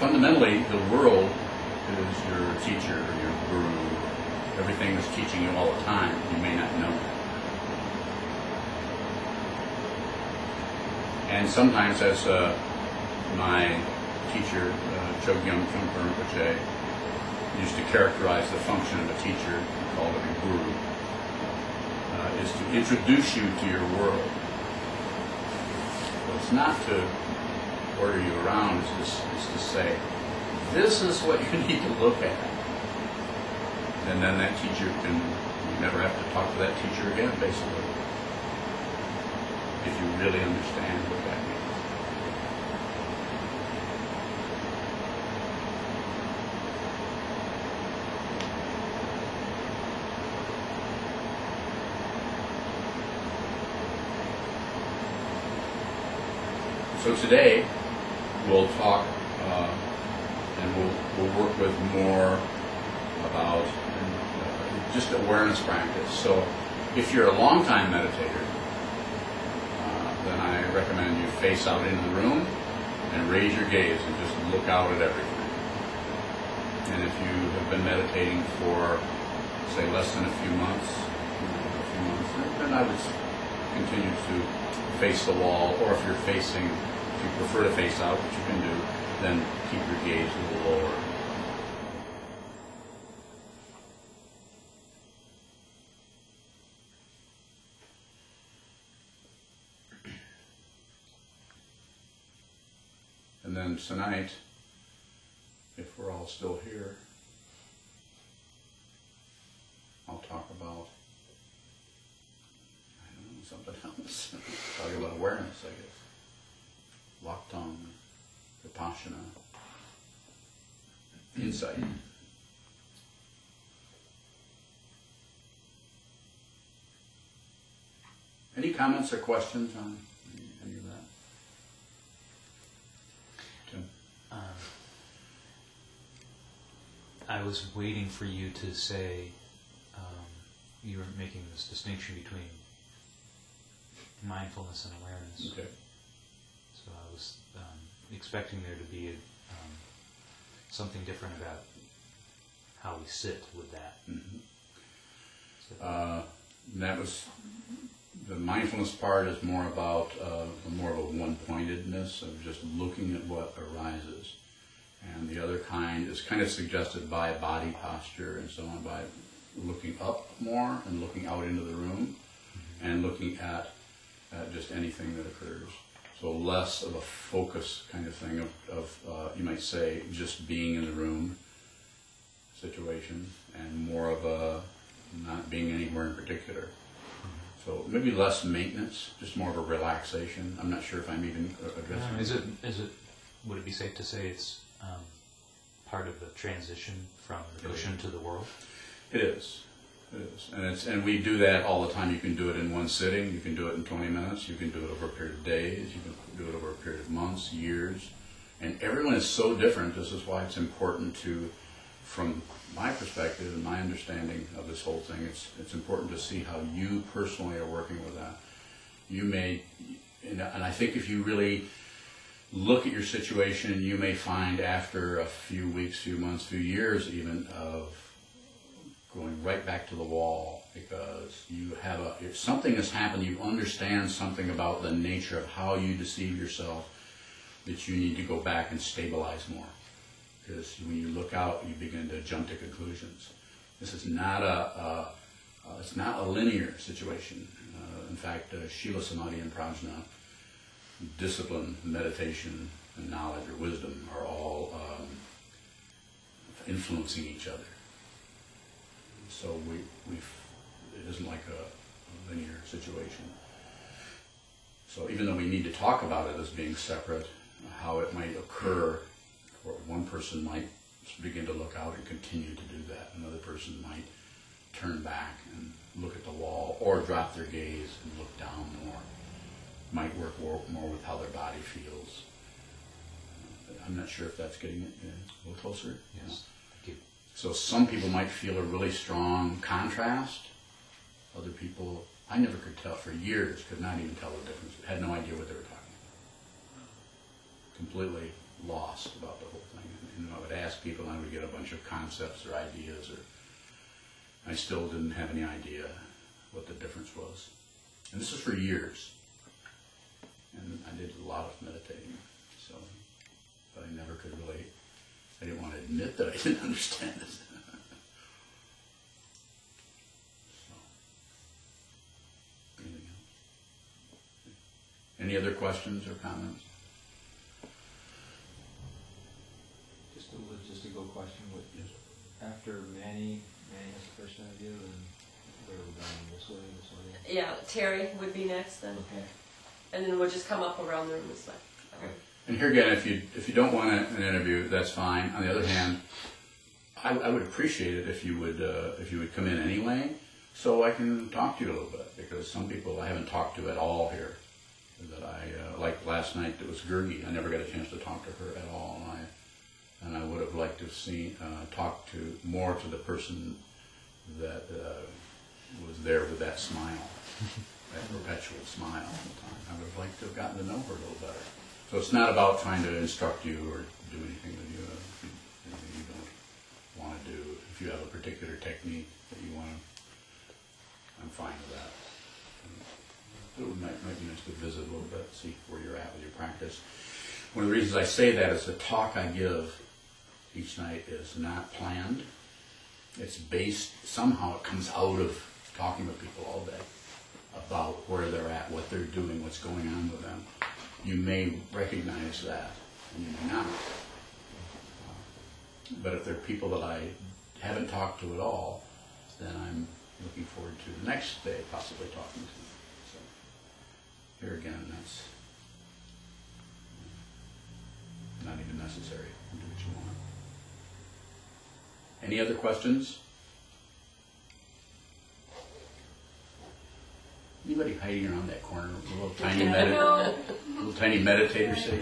fundamentally, the world is your teacher, your guru. Everything is teaching you all the time. You may not know. And sometimes, as my teacher, Chogyam Trungpa Rinpoche, used to characterize the function of a teacher, he called it a guru, is to introduce you to your world. So it's not to order you around, it's to say, this is what you need to look at. And then that teacher can, you never have to talk to that teacher again, basically, if you really understand what that means. So today, we'll talk and we'll work with more about just awareness practice. So if you're a long-time meditator, then I recommend you face out into the room and raise your gaze and just look out at everything. And if you have been meditating for, say, less than a few months, then I would continue to face the wall, or if you're facing, if you prefer to face out, which you can do, then keep your gaze a little lower. And then tonight, if we're all still here, I'll talk about, I don't know, something else. Talk about awareness, I guess. Laktam, Vipassana, insight. Any comments or questions on any of that? Tim? I was waiting for you to say you were making this distinction between mindfulness and awareness. Okay. So I was expecting there to be something different about how we sit with that. Mm-hmm. So, that was, the mindfulness part is more about more of a one-pointedness of just looking at what arises. And the other kind is kind of suggested by body posture and so on, by looking up more and looking out into the room and looking at just anything that occurs. So less of a focus kind of thing of you might say, just being in the room situation, and more of a not being anywhere in particular. So maybe less maintenance, just more of a relaxation. I'm not sure if I'm even addressing would it be safe to say it's part of the transition from the cushion to the world? It is. It is. And we do that all the time. You can do it in one sitting. You can do it in 20 minutes. You can do it over a period of days. You can do it over a period of months, years. And everyone is so different. This is why it's important to, from my perspective and my understanding of this whole thing, it's important to see how you personally are working with that. You may, and I think if you really look at your situation, you may find after a few weeks, few months, few years even, of going right back to the wall, because you have if something has happened, you understand something about the nature of how you deceive yourself, that you need to go back and stabilize more. Because when you look out, you begin to jump to conclusions. This is not it's not a linear situation. In fact, Shila, Samadhi, and Prajna, discipline, meditation, and knowledge or wisdom are all influencing each other. So it isn't like a linear situation. So even though we need to talk about it as being separate, how it might occur, or one person might begin to look out and continue to do that. Another person might turn back and look at the wall, or drop their gaze and look down more. Might work more with how their body feels. I'm not sure if that's getting it a little closer. Yes. Thank you. So some people might feel a really strong contrast. Other people, I never could tell, for years, could not even tell the difference. Had no idea what they were talking about. Completely lost about the whole thing. And I would ask people, and I would get a bunch of concepts or ideas, or I still didn't have any idea what the difference was. And this was for years. And I did a lot of meditating, so, but I never could really, I didn't want to admit that I didn't understand it. So, anything else? Any other questions or comments? Just a logistical question. After Manny has the first interview, and where are we going? This way, this way? Yeah, Terry would be next then. Okay. And then we'll just come up around the room this way. And here again, if you don't want an interview, that's fine. On the other hand, I would appreciate it if you would come in anyway, so I can talk to you a little bit, because some people I haven't talked to at all here. That I like last night. It was Gergie. I never got a chance to talk to her at all, and I would have liked to see talk to more to the person that was there with that smile, that perpetual smile all the time. I would have liked to have gotten to know her a little better. So it's not about trying to instruct you or do anything with you, anything you don't want to do. If you have a particular technique that you want to, I'm fine with that. It might be nice to visit a little bit, see where you're at with your practice. One of the reasons I say that is the talk I give each night is not planned. It's based, somehow it comes out of talking with people all day about where they're at, what they're doing, what's going on with them. You may recognize that, and you may not. But if there are people that I haven't talked to at all, then I'm looking forward to the next day possibly talking to them. So here again, that's not even necessary. Do what you want. Any other questions? Anybody hiding around that corner? A little tiny meditator sitting?